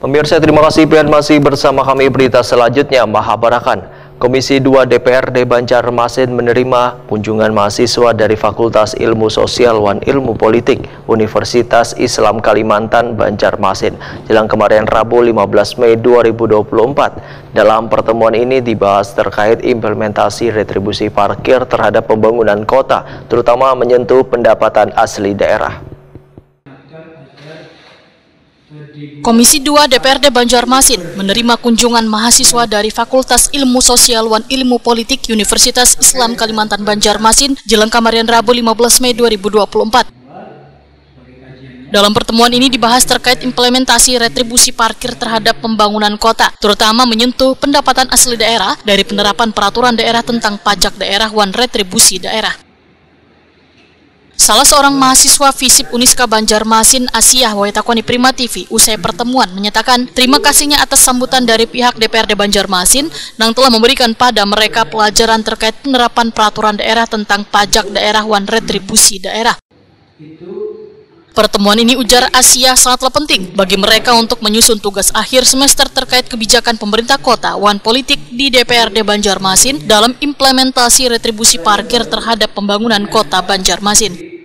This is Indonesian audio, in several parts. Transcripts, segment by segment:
Pemirsa, terima kasih dan masih bersama kami. Berita selanjutnya, Mahabarakan. Komisi 2 DPRD Banjarmasin menerima kunjungan mahasiswa dari Fakultas Ilmu Sosial dan Ilmu Politik Universitas Islam Kalimantan Banjarmasin jelang kemarin Rabu 15 Mei 2024. Dalam pertemuan ini dibahas terkait implementasi retribusi parkir terhadap pembangunan kota, terutama menyentuh pendapatan asli daerah. Komisi 2 DPRD Banjarmasin menerima kunjungan mahasiswa dari Fakultas Ilmu Sosial dan Ilmu Politik Universitas Islam Kalimantan Banjarmasin jelang kemarin Rabu 15 Mei 2024. Dalam pertemuan ini dibahas terkait implementasi retribusi parkir terhadap pembangunan kota, terutama menyentuh pendapatan asli daerah dari penerapan peraturan daerah tentang pajak daerah dan retribusi daerah. Salah seorang mahasiswa FISIP Uniska Banjarmasin, Asiah Waitakoni Prima TV, usai pertemuan menyatakan terima kasihnya atas sambutan dari pihak DPRD Banjarmasin yang telah memberikan pada mereka pelajaran terkait penerapan peraturan daerah tentang pajak daerah dan retribusi daerah. Pertemuan ini, ujar Asiah, sangatlah penting bagi mereka untuk menyusun tugas akhir semester terkait kebijakan pemerintah kota dan politik di DPRD Banjarmasin dalam implementasi retribusi parkir terhadap pembangunan kota Banjarmasin.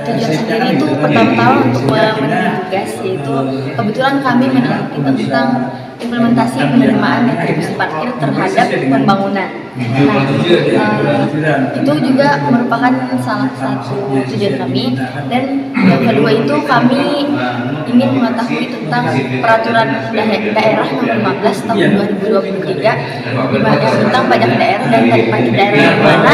Tujuan sendiri itu pertama-tama untuk memenuhi tugas, yaitu kebetulan kami meneliti tentang implementasi penerimaan retribusi parkir terhadap pembangunan. Itu juga merupakan salah satu tujuan kami, dan yang kedua itu kami ingin mengetahui tentang peraturan daerah nomor 15 tahun 2023 di mana tentang pajak daerah dan tarif parkir daerah yang mana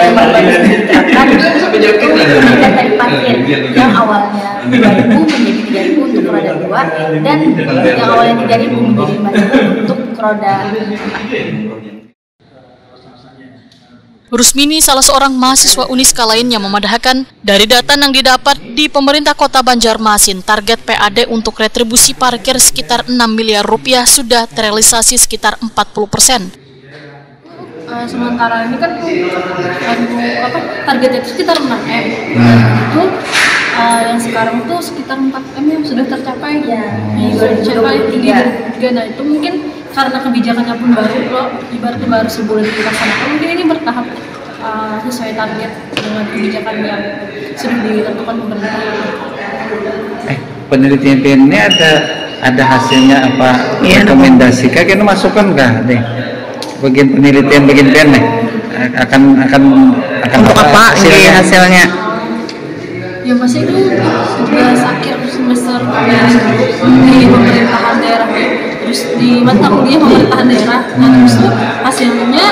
yang baru diterapkan itu kenaikan tarif parkir yang awalnya 2.000 menjadi 3.000 untuk roda 2 dan yang awalnya 3.000 menjadi 5.000 untuk roda 4. Rusmini, salah seorang mahasiswa Uniska lainnya, memadahkan dari data yang didapat di pemerintah kota Banjarmasin, target PAD untuk retribusi parkir sekitar 6 miliar rupiah sudah terrealisasi sekitar 40%. Sementara ini kan targetnya itu sekitar 6M. Itu yang sekarang tuh sekitar 4M yang sudah tercapai ya. Sudah tercapai tinggi. Nah, itu mungkin karena kebijakannya pun baru, loh, ibaratnya baru sebulan dilaksanakan, mungkin ini bertahap sesuai target dengan kebijakan yang sudah ditentukan pemerintah. Penelitian ini ada hasilnya apa? Rekomendasi kayak itu masukkan nggak deh? Bagian penelitian bagian pen nih akan untuk apa ini hasilnya? Ya masih itu tugas akhir semester di pemerintahan daerah, terus di mata kuliah pemerintahan daerah. Nah terus itu hasilnya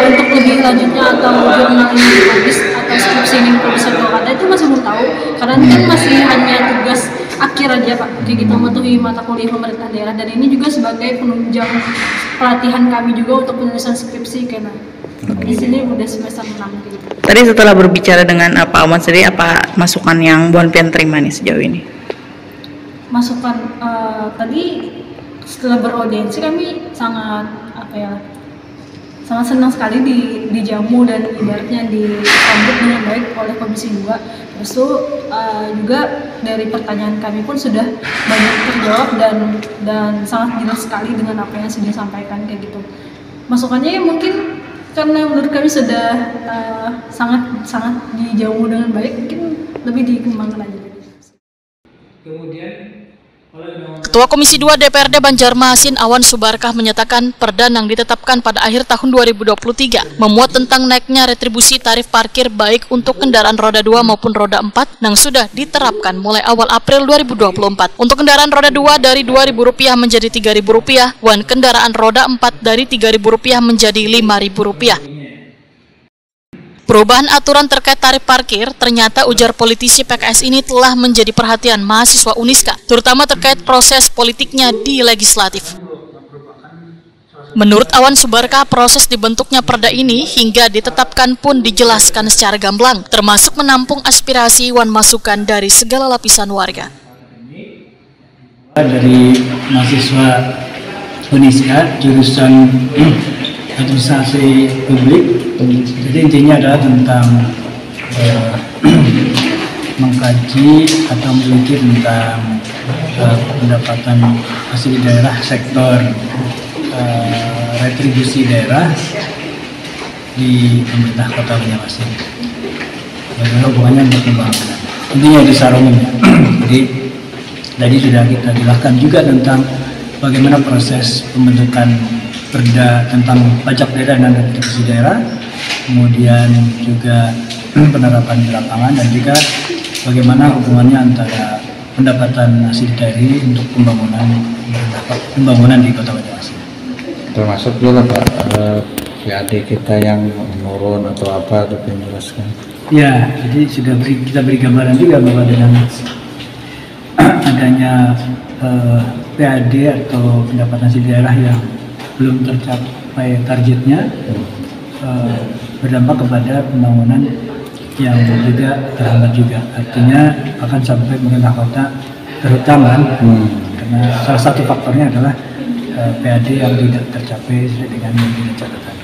untuk lebih lanjutnya atau jurnal ini ditulis atau skripsi ini ditulis atau ada itu masih belum tahu, karena ini kan masih hanya tugas akhir aja Pak, kayak kita mematuhi mata kuliah pemerintah daerah, dan ini juga sebagai penunjang pelatihan kami juga untuk penulisan skripsi karena di sini udah semester 6 gitu. Tadi setelah berbicara dengan Pak Ahmad sendiri, apa masukan yang Buan Pian terima nih sejauh ini? Masukan tadi setelah beraudiensi kami sangat senang sekali dijamu dan ibaratnya disambut dengan baik oleh Komisi 2. Terus itu juga dari pertanyaan kami pun sudah banyak terjawab dan sangat jelas sekali dengan apa yang sudah disampaikan kayak gitu. Masukannya ya mungkin karena menurut kami sudah sangat dijamu dengan baik, mungkin lebih dikembangkan aja. Ketua Komisi 2 DPRD Banjarmasin, Awan Subarkah, menyatakan perda yang ditetapkan pada akhir tahun 2023 memuat tentang naiknya retribusi tarif parkir baik untuk kendaraan roda 2 maupun roda 4 yang sudah diterapkan mulai awal April 2024. Untuk kendaraan roda 2 dari Rp2.000 menjadi Rp3.000 dan kendaraan roda 4 dari Rp3.000 menjadi Rp5.000. Perubahan aturan terkait tarif parkir ternyata, ujar politisi PKS ini, telah menjadi perhatian mahasiswa Uniska, terutama terkait proses politiknya di legislatif. Menurut Awan Subarkah, proses dibentuknya perda ini hingga ditetapkan pun dijelaskan secara gamblang, termasuk menampung aspirasi dan masukan dari segala lapisan warga. Dari mahasiswa Uniska, jurusan administrasi publik. Jadi intinya adalah tentang mengkaji atau meneliti tentang pendapatan asli daerah sektor retribusi daerah di pemerintah Kota Banjarmasin. Bagaimana hubungannya untuk pembangunan? Intinya disarungin. Jadi tadi sudah kita jelaskan juga tentang bagaimana proses pembentukan perda tentang pajak daerah dan retribusi daerah, kemudian juga penerapan di lapangan, dan juga bagaimana hubungannya antara pendapatan asli daerah untuk pembangunan di Kota Banjarmasin. Termasuk juga Pak PAD kita yang menurun atau apa, itu menjelaskan. Ya, jadi sudah kita beri gambaran juga bahwa dengan adanya PAD atau pendapatan asli daerah yang belum tercapai targetnya, berdampak kepada pembangunan yang juga terhambat juga. Artinya akan sampai pemerintah kota terutama karena salah satu faktornya adalah PAD yang tidak tercapai sesuai dengan yang catatan.